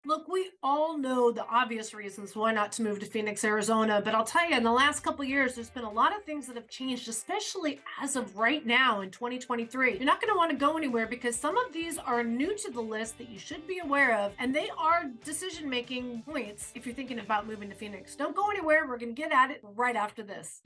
Look, we all know the obvious reasons why not to move to Phoenix, Arizona, but I'll tell you, in the last couple of years, there's been a lot of things that have changed, especially as of right now in 2023. You're not going to want to go anywhere because some of these are new to the list that you should be aware of, and they are decision-making points if you're thinking about moving to Phoenix. Don't go anywhere. We're going to get at it right after this.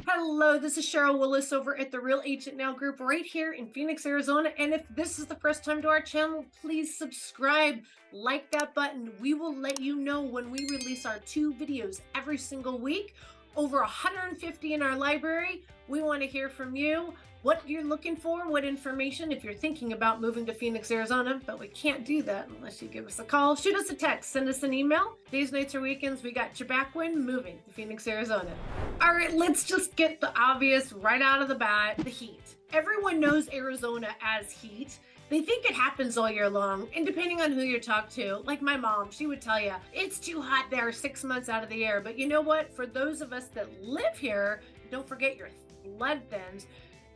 Hello, this is Sheryl Willis over at the Real Agent Now group right here in Phoenix, Arizona. And if this is the first time to our channel, please subscribe, like that button. We will let you know when we release our 2 videos every single week. Over 150 in our library. We want to hear from you, what you're looking for, what information, if you're thinking about moving to Phoenix, Arizona, but we can't do that unless you give us a call. Shoot us a text, send us an email. Days, nights, or weekends, we got your back when moving to Phoenix, Arizona. All right, let's just get the obvious right out of the bat, the heat. Everyone knows Arizona as heat. They think it happens all year long, and depending on who you talk to, like my mom, she would tell you, it's too hot there 6 months out of the year. But you know what? For those of us that live here, don't forget your blood thins.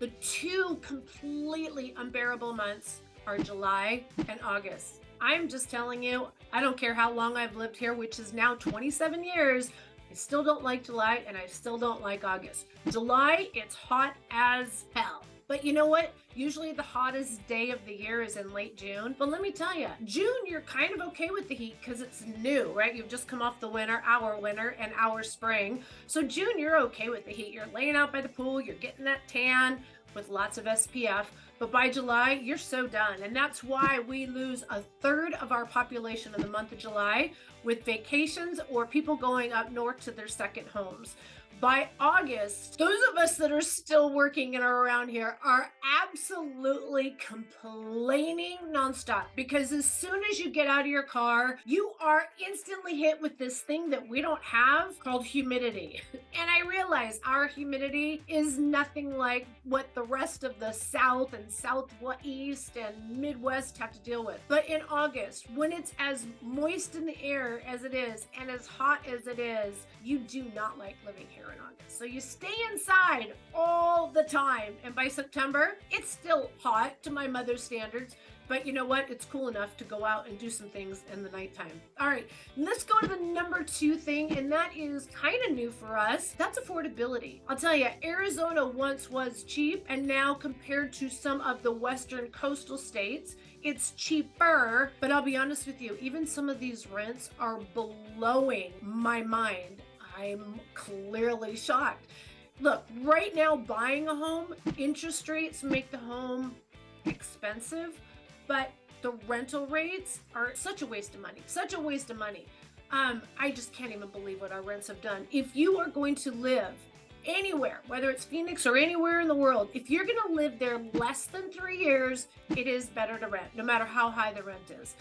The 2 completely unbearable months are July and August. I'm just telling you, I don't care how long I've lived here, which is now 27 years, I still don't like July, and I still don't like August. July, it's hot as hell. But you know what? Usually the hottest day of the year is in late June. But let me tell you, June, you're kind of okay with the heat because it's new, right? You've just come off the winter, and our spring. So June, you're okay with the heat. You're laying out by the pool, you're getting that tan with lots of SPF. But by July, you're so done. And that's why we lose 1/3 of our population in the month of July with vacations or people going up north to their second homes. By August, those of us that are still working and are around here are absolutely complaining nonstop because as soon as you get out of your car, you are instantly hit with this thing that we don't have called humidity. And I realize our humidity is nothing like what the rest of the South and Southeast and Midwest have to deal with. But in August, when it's as moist in the air as it is and as hot as it is, you do not like living here in August. So you stay inside all the time. And by September, it's still hot to my mother's standards. But you know what? It's cool enough to go out and do some things in the nighttime. All right, let's go to the number 2 thing, and that is kind of new for us. That's affordability. I'll tell you, Arizona once was cheap, and now compared to some of the western coastal states, it's cheaper. But I'll be honest with you, even some of these rents are blowing my mind. I'm clearly shocked. Look, right now, buying a home, interest rates make the home expensive, but the rental rates are such a waste of money, such a waste of money. I just can't even believe what our rents have done. If you are going to live anywhere, whether it's Phoenix or anywhere in the world, if you're going to live there less than 3 years, it is better to rent, no matter how high the rent is.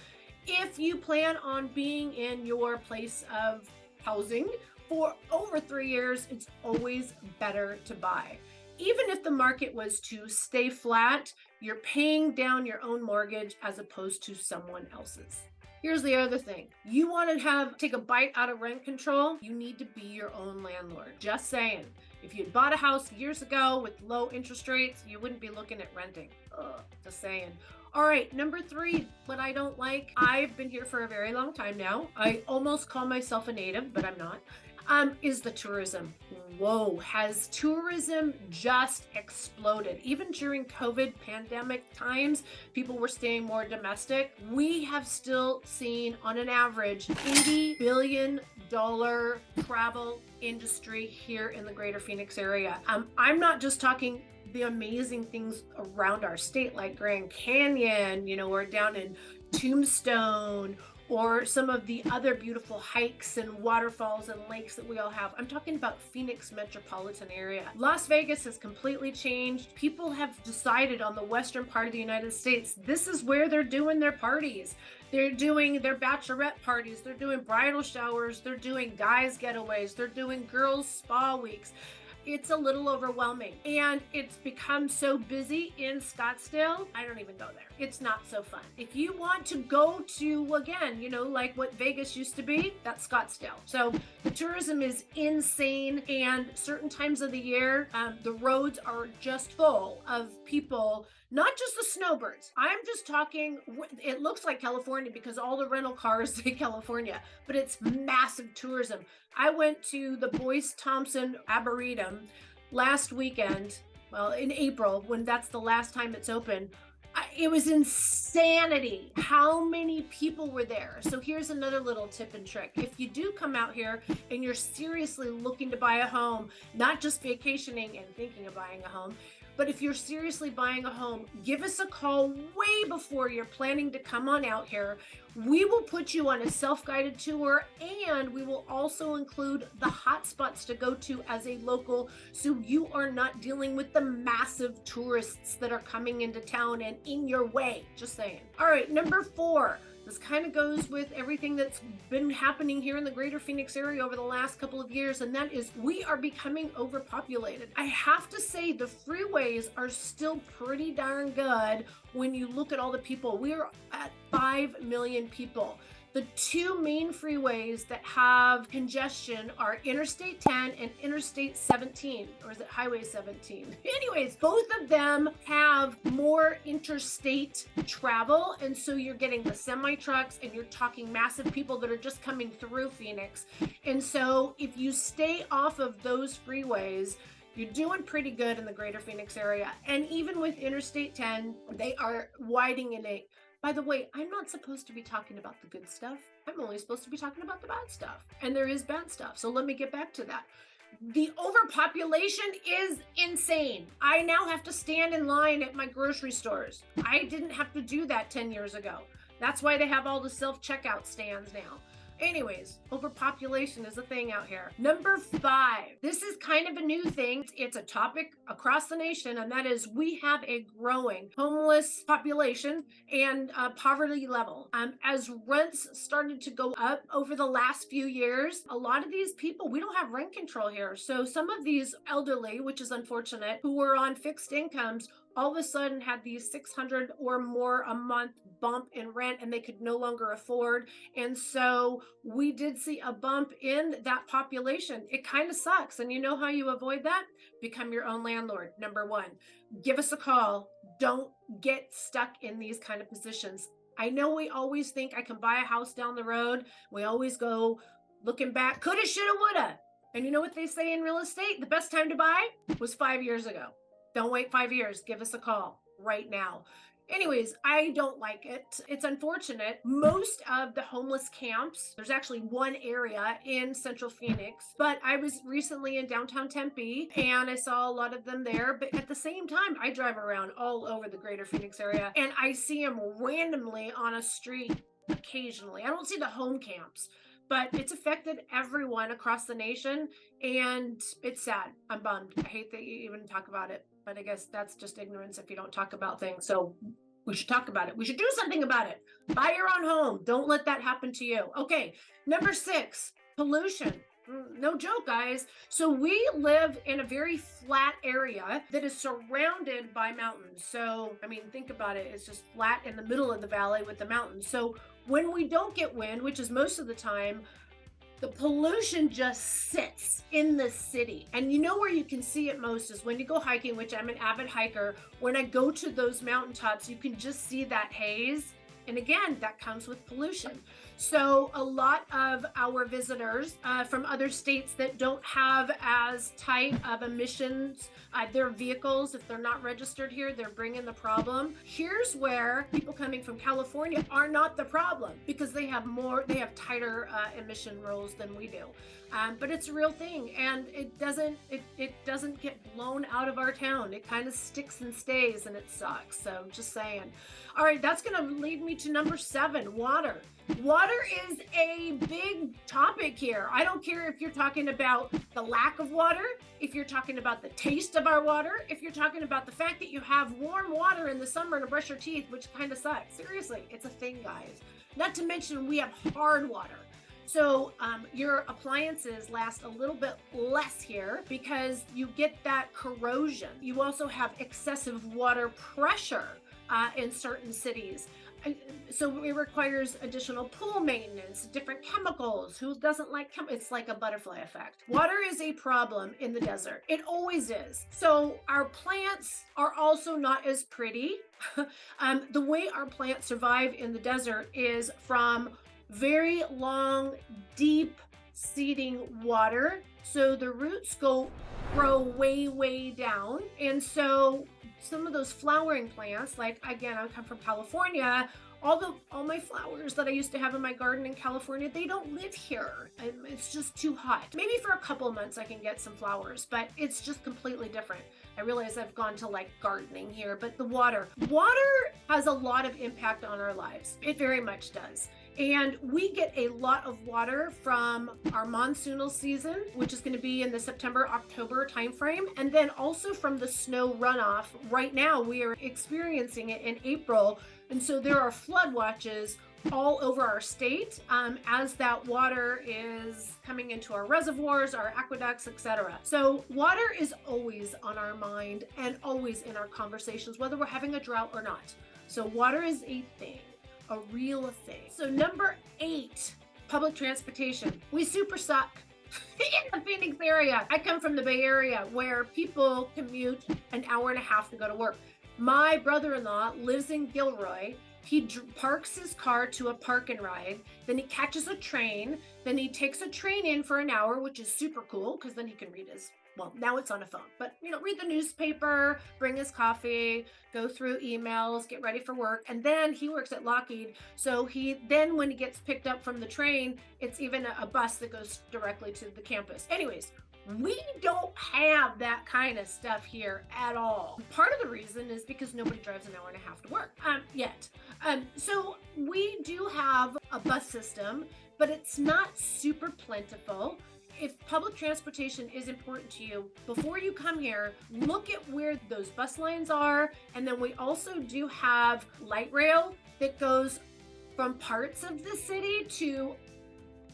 If you plan on being in your place of housing for over 3 years, it's always better to buy. Even if the market was to stay flat, you're paying down your own mortgage as opposed to someone else's. Here's the other thing. You want to take a bite out of rent control, you need to be your own landlord. Just saying. If you'd bought a house years ago with low interest rates, you wouldn't be looking at renting. Just saying. All right, number 3, what I don't like. I've been here for a very long time now. I almost call myself a native, but I'm not. Is the tourism. Whoa, has tourism just exploded? Even during COVID pandemic times, people were staying more domestic. We have still seen on an average $80 billion travel industry here in the greater Phoenix area. I'm not just talking the amazing things around our state like Grand Canyon, or down in Tombstone, or some of the other beautiful hikes and waterfalls and lakes that we all have. I'm talking about Phoenix metropolitan area. Las Vegas has completely changed. People have decided on the western part of the United States, this is where they're doing their parties. They're doing their bachelorette parties. They're doing bridal showers. They're doing guys' getaways. They're doing girls' spa weeks. it's a little overwhelming. And it's become so busy in Scottsdale, I don't even go there. It's not so fun. If you want to go to, again, like what Vegas used to be, that's Scottsdale. So the tourism is insane, and certain times of the year, the roads are just full of people. Not just the snowbirds. I'm just talking, it looks like California because all the rental cars say California, but it's massive tourism. I went to the Boyce Thompson Arboretum last weekend, well, in April, when that's the last time it's open. It was insanity how many people were there. So here's another little tip and trick. If you do come out here and you're seriously looking to buy a home, not just vacationing and thinking of buying a home, but if you're seriously buying a home, give us a call way before you're planning to come on out here. We will put you on a self-guided tour, and we will also include the hot spots to go to as a local, so you are not dealing with the massive tourists that are coming into town and in your way. Just saying. All right, number 4. This kind of goes with everything that's been happening here in the greater Phoenix area over the last couple of years, and that is we are becoming overpopulated. I have to say the freeways are still pretty darn good when you look at all the people. We're at 5 million people. The 2 main freeways that have congestion are Interstate 10 and Interstate 17, or is it Highway 17? Anyways, both of them have more interstate travel, and so you're getting the semi trucks and you're talking massive people that are just coming through Phoenix. And so if you stay off of those freeways, you're doing pretty good in the greater Phoenix area. And even with Interstate 10, they are widening it. By the way, I'm not supposed to be talking about the good stuff. I'm only supposed to be talking about the bad stuff. And there is bad stuff. So let me get back to that. The overpopulation is insane. I now have to stand in line at my grocery stores. I didn't have to do that 10 years ago. That's why they have all the self-checkout stands now. Anyways, overpopulation is a thing out here. Number 5, this is kind of a new thing. It's a topic across the nation, and that is we have a growing homeless population and poverty level. As rents started to go up over the last few years, a lot of these people, we don't have rent control here. So some of these elderly, which is unfortunate, who were on fixed incomes, all of a sudden had these $600 or more a month bump in rent, and they could no longer afford. And so we did see a bump in that population. It kind of sucks. And you know how you avoid that? Become your own landlord. Number 1, give us a call. Don't get stuck in these kind of positions. I know we always think I can buy a house down the road. We always go looking back, coulda, shoulda, woulda. And you know what they say in real estate? The best time to buy was 5 years ago. Don't wait 5 years. Give us a call right now. Anyways, I don't like it. It's unfortunate. Most of the homeless camps, there's actually one area in Central Phoenix, but I was recently in downtown Tempe and I saw a lot of them there. But at the same time, I drive around all over the greater Phoenix area and I see them randomly on a street occasionally. I don't see the home camps, but it's affected everyone across the nation, and it's sad. I'm bummed. I hate that you even talk about it, but I guess that's just ignorance if you don't talk about things. So we should talk about it. We should do something about it. Buy your own home. Don't let that happen to you. Okay, number 6, pollution. No joke, guys. So we live in a very flat area that is surrounded by mountains. So, I mean, think about it. It's just flat in the middle of the valley with the mountains. So when we don't get wind, which is most of the time, the pollution just sits in the city. And you know where you can see it most is when you go hiking, which I'm an avid hiker. When I go to those mountaintops, you can just see that haze. And again, that comes with pollution. So a lot of our visitors from other states that don't have as tight of emissions, their vehicles, if they're not registered here, they're bringing the problem. Here's where people coming from California are not the problem because they have tighter emission rules than we do. But it's a real thing, and it doesn't get blown out of our town. It kind of sticks and stays, and it sucks. So just saying. All right, that's going to lead me to number 7, water. Water is a big topic here. I don't care if you're talking about the lack of water, if you're talking about the taste of our water, if you're talking about the fact that you have warm water in the summer to brush your teeth, which kind of sucks. Seriously, it's a thing, guys. Not to mention we have hard water. So your appliances last a little bit less here because you get that corrosion. You also have excessive water pressure in certain cities. Uh, So it requires additional pool maintenance, different chemicals. Who doesn't like it's like a butterfly effect. Water is a problem in the desert. It always is. So our plants are also not as pretty. The way our plants survive in the desert is from very long, deep seeding water. So the roots grow way down. And so some of those flowering plants, like again, I come from California, all my flowers that I used to have in my garden in California, they don't live here. It's just too hot. Maybe for a couple of months I can get some flowers, but it's just completely different. I realize I've gone to like gardening here, but the water has a lot of impact on our lives. It very much does. And we get a lot of water from our monsoonal season, which is going to be in the September-October timeframe, and then also from the snow runoff. Right now, we are experiencing it in April, and so there are flood watches all over our state as that water is coming into our reservoirs, our aqueducts, etc. So water is always on our mind and always in our conversations, whether we're having a drought or not. So water is a thing. A real thing. So number 8, public transportation. We super suck in the Phoenix area. I come from the Bay Area where people commute an hour and a half to go to work. My brother-in-law lives in Gilroy. He parks his car to a park and ride, then he catches a train, then he takes a train in for an hour, which is super cool because then he can read well, now it's on a phone, but read the newspaper, bring his coffee, go through emails, get ready for work. And then he works at Lockheed. So when he gets picked up from the train, it's even a bus that goes directly to the campus. Anyways, we don't have that kind of stuff here at all. Part of the reason is because nobody drives an hour and a half to work yet. So we do have a bus system, but it's not super plentiful. If public transportation is important to you, before you come here, look at where those bus lines are. And then we also do have light rail that goes from parts of the city to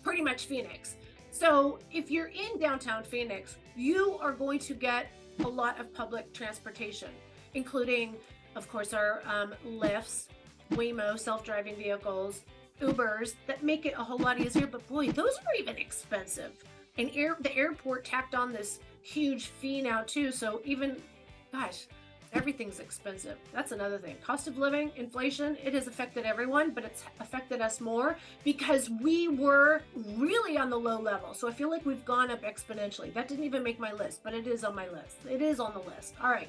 pretty much Phoenix. So if you're in downtown Phoenix, you are going to get a lot of public transportation, including, of course, our Lyfts, Waymo, self-driving vehicles, Ubers that make it a whole lot easier. But boy, those are even expensive. And the airport tacked on this huge fee now too. So even, gosh, everything's expensive. That's another thing. Cost of living, inflation, it has affected everyone, but it's affected us more because we were really on the low level. So I feel like we've gone up exponentially. That didn't even make my list, but it is on my list. It is on the list. All right,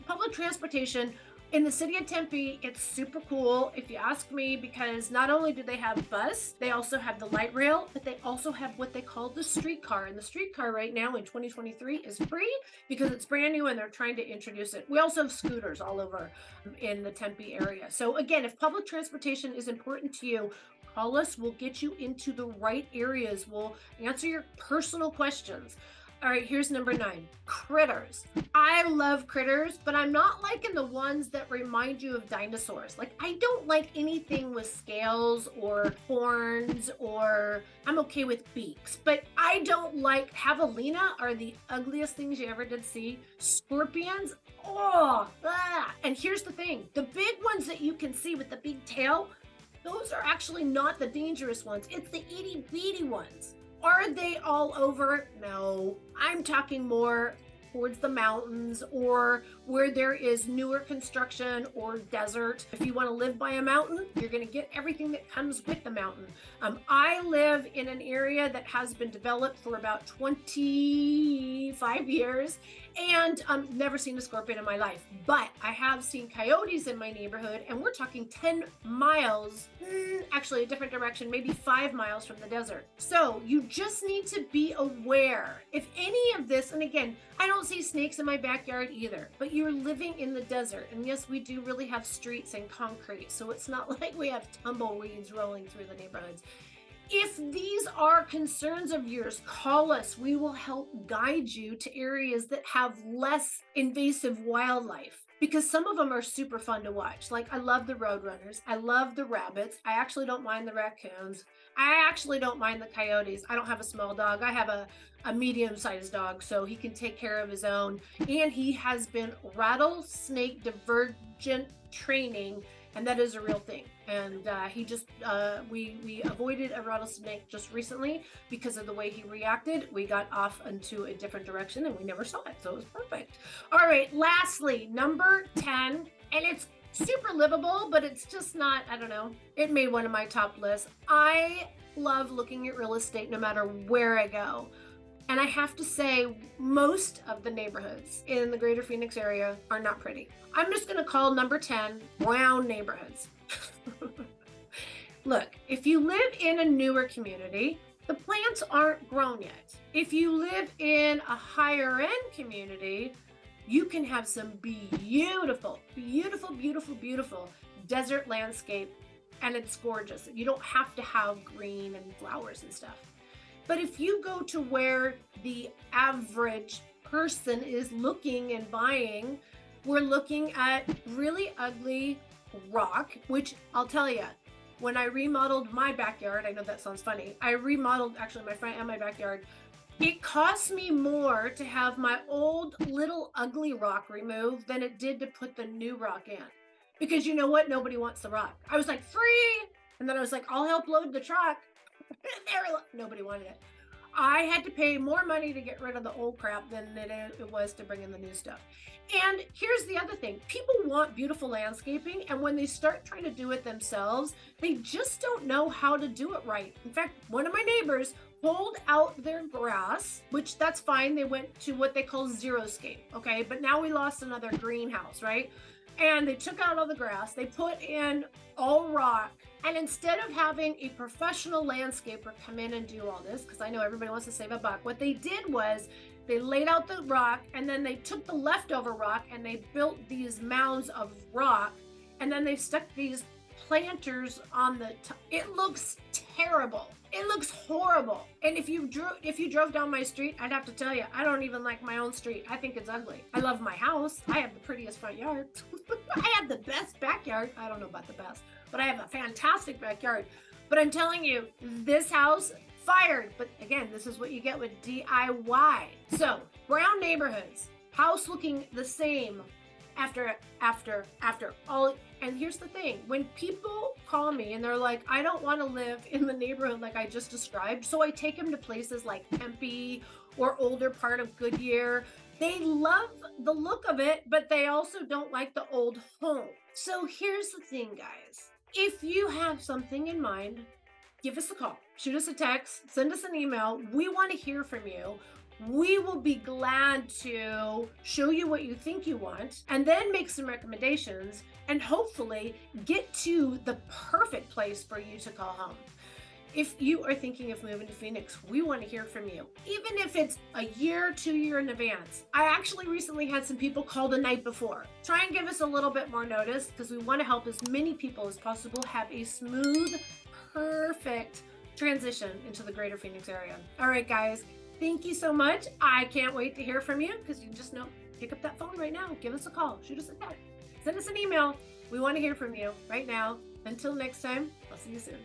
public transportation. In the city of Tempe, it's super cool, if you ask me, because not only do they have bus, they also have the light rail, but they also have what they call the streetcar. And the streetcar right now in 2023 is free because it's brand new and they're trying to introduce it. We also have scooters all over in the Tempe area. So again, if public transportation is important to you, call us. We'll get you into the right areas. We'll answer your personal questions. All right, here's number 9, critters. I love critters, but I'm not liking the ones that remind you of dinosaurs. Like, I don't like anything with scales or horns, or I'm okay with beaks, but I don't like javelina are the ugliest things you ever did see. Scorpions, And here's the thing, the big ones that you can see with the big tail, those are actually not the dangerous ones. It's the itty bitty ones. Are they all over? No. I'm talking more towards the mountains or where there is newer construction or desert. If you want to live by a mountain, you're going to get everything that comes with the mountain. I live in an area that has been developed for about 25 years and never seen a scorpion in my life, but I have seen coyotes in my neighborhood, and we're talking 10 miles, actually a different direction, maybe 5 miles from the desert. So you just need to be aware. If any of this, and again, I don't see snakes in my backyard either, but you're living in the desert, and yes, we do really have streets and concrete, so it's not like we have tumbleweeds rolling through the neighborhoods. If these are concerns of yours, call us. We will help guide you to areas that have less invasive wildlife. because some of them are super fun to watch. Like I love the roadrunners. I love the rabbits. I actually don't mind the raccoons. I actually don't mind the coyotes. I don't have a small dog. I have a medium-sized dog, so he can take care of his own. And he has been rattlesnake divergent training, and that is a real thing. And he just we avoided a rattlesnake just recently because of the way he reacted. We got off into a different direction and we never saw it, so it was perfect. All right, lastly, number 10, and it's super livable, but it's just not, I don't know, it made one of my top lists. I love looking at real estate no matter where I go. And I have to say, most of the neighborhoods in the greater Phoenix area are not pretty. I'm just going to call number 10 brown neighborhoods. Look, if you live in a newer community, the plants aren't grown yet. If you live in a higher end community, you can have some beautiful, beautiful, beautiful, beautiful desert landscape, and it's gorgeous. You don't have to have green and flowers and stuff. But if you go to where the average person is looking and buying, we're looking at really ugly rock, which I'll tell you, when I remodeled my backyard, I know that sounds funny, I remodeled actually my front and my backyard. It cost me more to have my old little ugly rock removed than it did to put the new rock in. Because you know what? Nobody wants the rock. I was like, free! And then I was like, I'll help load the truck. Nobody wanted it. I had to pay more money to get rid of the old crap than it was to bring in the new stuff. And here's the other thing. People want beautiful landscaping, and when they start trying to do it themselves, they just don't know how to do it right. In fact, one of my neighbors pulled out their grass, which that's fine. They went to what they call xeriscape, okay? But now we lost another greenhouse, right? And they took out all the grass. They put in all rock. And instead of having a professional landscaper come in and do all this, because I know everybody wants to save a buck, what they did was they laid out the rock, and then they took the leftover rock and they built these mounds of rock, and then they stuck these planters on the top. It looks terrible. It looks horrible. And if you drove down my street, I'd have to tell you, I don't even like my own street. I think it's ugly. I love my house. I have the prettiest front yard. I have the best backyard. I don't know about the best, but I have a fantastic backyard. But I'm telling you, this house fired. But again, this is what you get with DIY. So brown neighborhoods, house looking the same after all. And here's the thing, when people call me and they're like, I don't want to live in the neighborhood like I just described, so I take them to places like Tempe or older part of Goodyear. They love the look of it, but they also don't like the old home. So here's the thing, guys. If you have something in mind, give us a call, shoot us a text, send us an email. We want to hear from you. We will be glad to show you what you think you want and then make some recommendations and hopefully get to the perfect place for you to call home. If you are thinking of moving to Phoenix, we want to hear from you, even if it's a year, 2 years in advance. I actually recently had some people call the night before. Try and give us a little bit more notice because we want to help as many people as possible have a smooth, perfect transition into the greater Phoenix area. All right, guys. Thank you so much. I can't wait to hear from you because you just know, pick up that phone right now. Give us a call. Shoot us a text. Send us an email. We want to hear from you right now. Until next time, I'll see you soon.